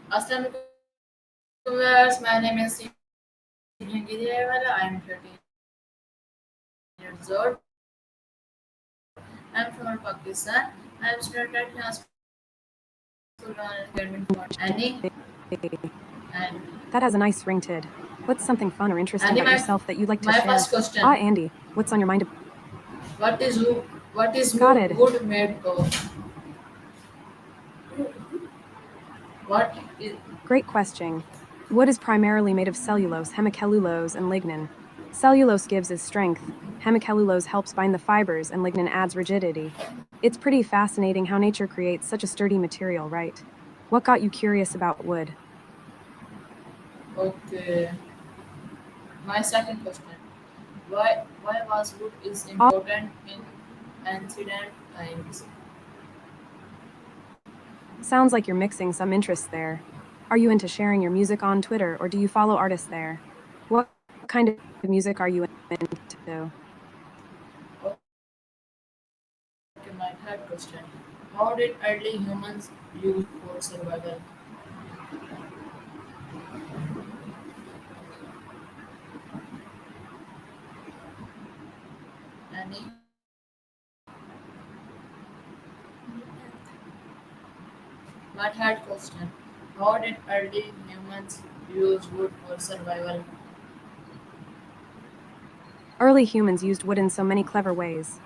Assalamualaikum viewers. My name is Gideewala. I am 13 years old. I am from Pakistan. I am student at School Academy for Annie. And That has a nice ring to it. What's something fun or interesting Annie, about yourself that you'd like to my share? first question: Andy, what's on your mind? What is wood? What is Got it. wood made of? What is Great question. Wood is primarily made of cellulose, hemicellulose, and lignin. Cellulose gives its strength, hemicellulose helps bind the fibers, and lignin adds rigidity. It's pretty fascinating how nature creates such a sturdy material, right? What got you curious about wood? okay? My second question: Why was wood is important in ancient times? Sounds like you're mixing some interests there. Are you into sharing your music on Twitter, or do you follow artists there? What kind of music are you into? Okay, my third question: How did early humans use for survival? Annie? My third question: How did early humans use wood for survival? Early humans used wood in so many clever ways.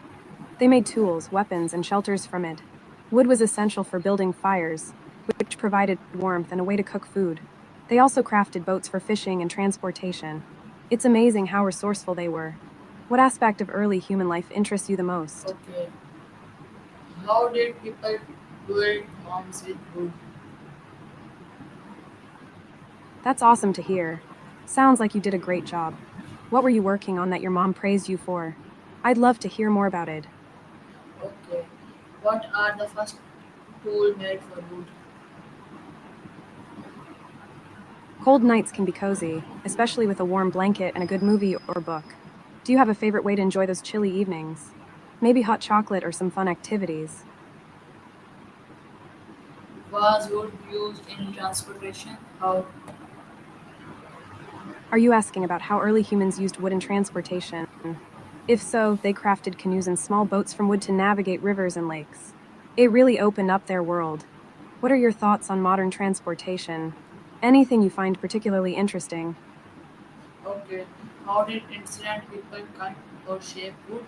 They made tools, weapons, and shelters from it. Wood was essential for building fires, which provided warmth and a way to cook food. They also crafted boats for fishing and transportation. It's amazing how resourceful they were. What aspect of early human life interests you the most? Okay. How did people build homes with wood? That's awesome to hear. Sounds like you did a great job. What were you working on that your mom praised you for? I'd love to hear more about it. Okay. What are the first tool made for wood? Cold nights can be cozy, especially with a warm blanket and a good movie or book. Do you have a favorite way to enjoy those chilly evenings? Maybe hot chocolate or some fun activities. Was wood used in transportation? How? Are you asking about how early humans used wood in transportation? If so, they crafted canoes and small boats from wood to navigate rivers and lakes. It really opened up their world. What are your thoughts on modern transportation? Anything you find particularly interesting? Okay. How did ancient people cut or shape wood?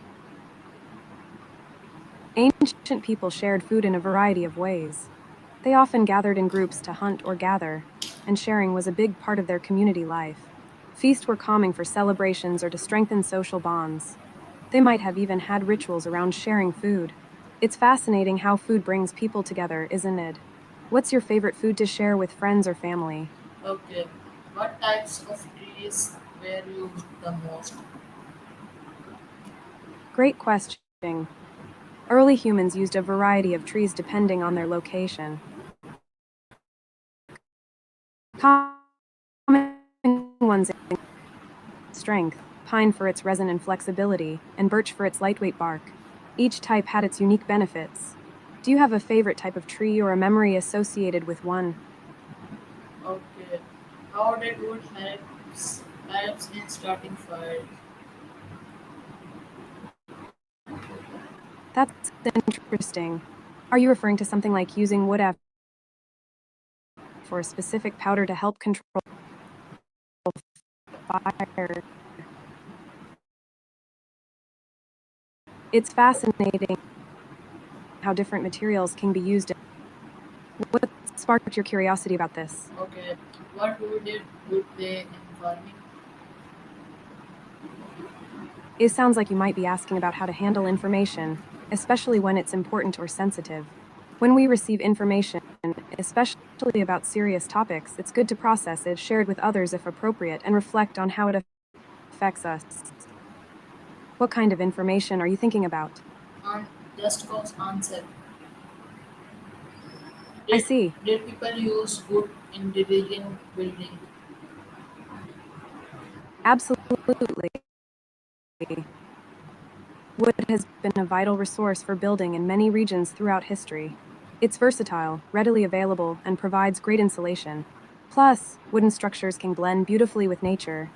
Ancient people shared food in a variety of ways. They often gathered in groups to hunt or gather, and sharing was a big part of their community life. Feasts were common for celebrations or to strengthen social bonds. They might have even had rituals around sharing food. It's fascinating how food brings people together, isn't it? What's your favorite food to share with friends or family? Okay. What types of trees were used the most? Great question. Early humans used a variety of trees depending on their location. Common ones include strength, pine for its resin and flexibility, and birch for its lightweight bark. Each type had its unique benefits. Do you have a favorite type of tree or a memory associated with one? Okay. How did wood helps in starting fire? That's interesting. Are you referring to something like using wood for a specific powder to help control fire? It's fascinating how different materials can be used. What sparked your curiosity about this? Okay. What role did wood play in farming? It sounds like you might be asking about how to handle information, especially when it's important or sensitive. When we receive information, especially about serious topics, it's good to process it, shared with others if appropriate, and reflect on how it affects us. What kind of information are you thinking about? And just cause answer. I Did, see. did people use wood in religion building? Absolutely. Wood has been a vital resource for building in many regions throughout history. It's versatile, readily available, and provides great insulation. Plus, wooden structures can blend beautifully with nature.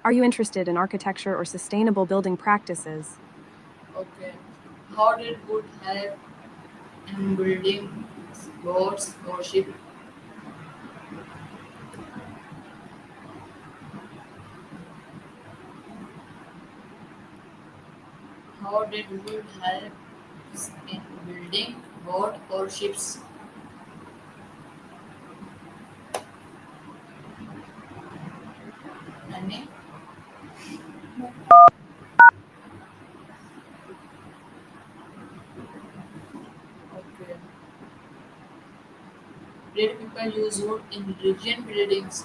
Are you interested in architecture or sustainable building practices? Okay. How did wood help in building boats or ships? How did wood help in building boat or ships? Annie? Okay. Did people use wood in rigid buildings?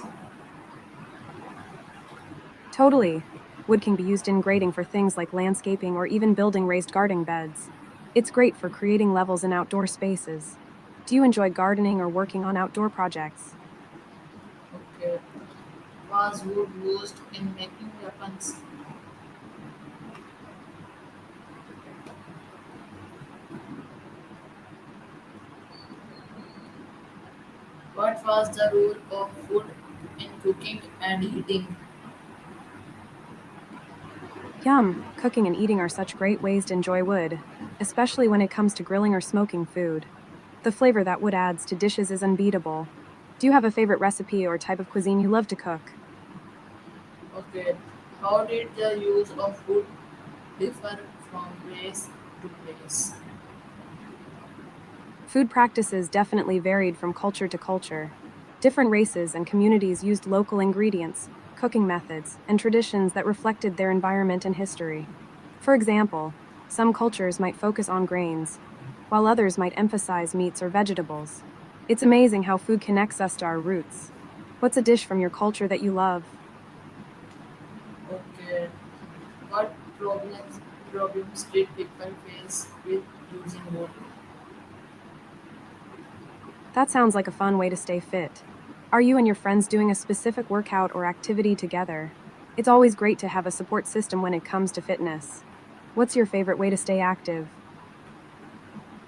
Totally. Wood can be used in grading for things like landscaping or even building raised garden beds. It's great for creating levels in outdoor spaces. Do you enjoy gardening or working on outdoor projects? Okay. Was wood used in making weapons? What was the role of wood in cooking and heating? Yum! Cooking and eating are such great ways to enjoy wood, especially when it comes to grilling or smoking food. The flavor that wood adds to dishes is unbeatable. Do you have a favorite recipe or type of cuisine you love to cook? Okay. How did the use of wood differ from place to place? Food practices definitely varied from culture to culture. Different races and communities used local ingredients, cooking methods, and traditions that reflected their environment and history. For example, some cultures might focus on grains, while others might emphasize meats or vegetables. It's amazing how food connects us to our roots. What's a dish from your culture that you love? Okay. What problems did people face with using wood? That sounds like a fun way to stay fit. Are you and your friends doing a specific workout or activity together? It's always great to have a support system when it comes to fitness. What's your favorite way to stay active?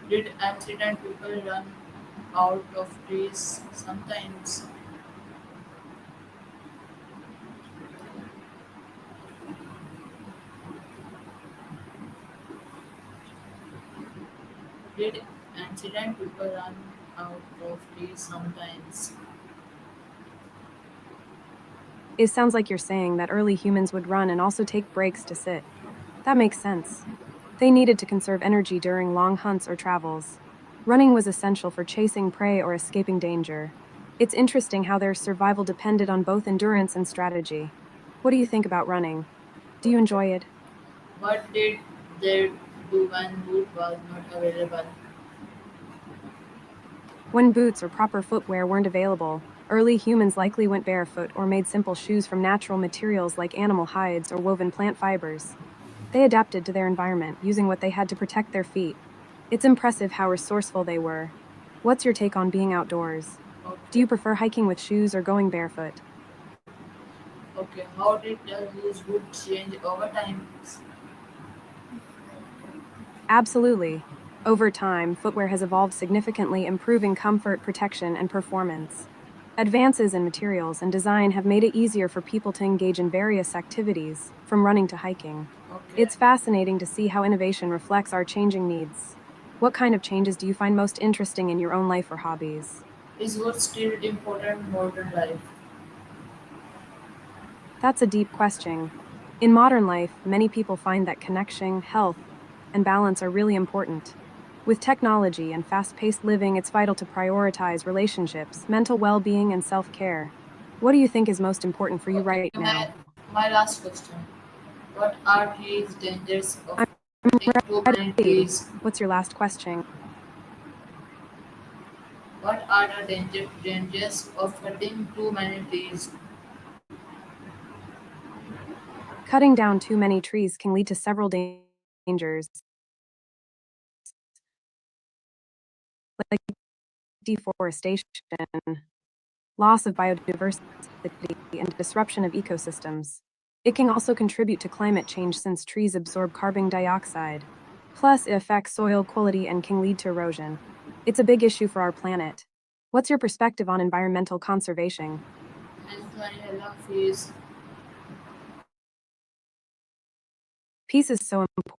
Did accident people run out of trees sometimes? Did accident people run out of trees sometimes? It sounds like you're saying that early humans would run and also take breaks to sit. That makes sense. They needed to conserve energy during long hunts or travels. Running was essential for chasing prey or escaping danger. It's interesting how their survival depended on both endurance and strategy. What do you think about running? Do you Okay. enjoy it? What did they do when wood was not available? When boots or proper footwear weren't available, early humans likely went barefoot or made simple shoes from natural materials like animal hides or woven plant fibers. They adapted to their environment, using what they had to protect their feet. It's impressive how resourceful they were. What's your take on being outdoors? Do Okay. you prefer hiking with shoes or going barefoot? Okay. How did the use wood change over time? Absolutely. Over time, footwear has evolved significantly, improving comfort, protection, and performance. Advances in materials and design have made it easier for people to engage in various activities, from running to hiking. Okay. It's fascinating to see how innovation reflects our changing needs. What kind of changes do you find most interesting in your own life or hobbies? Is wood still important in modern life? That's a deep question. In modern life, many people find that connection, health, and balance are really important. With technology and fast paced living, it's vital to prioritize relationships, mental well being, and self care. What do you think is most important for you Okay. right now? My last question. What are these dangers of I'm cutting too many ready. trees? What's your last question? What are the dangers of cutting too many trees? Cutting down too many trees can lead to several dangers, like deforestation, loss of biodiversity, and disruption of ecosystems. It can also contribute to climate change since trees absorb carbon dioxide. Plus, it affects soil quality and can lead to erosion. It's a big issue for our planet. What's your perspective on environmental conservation? And तुम्हारी Allah feels Peace is so important.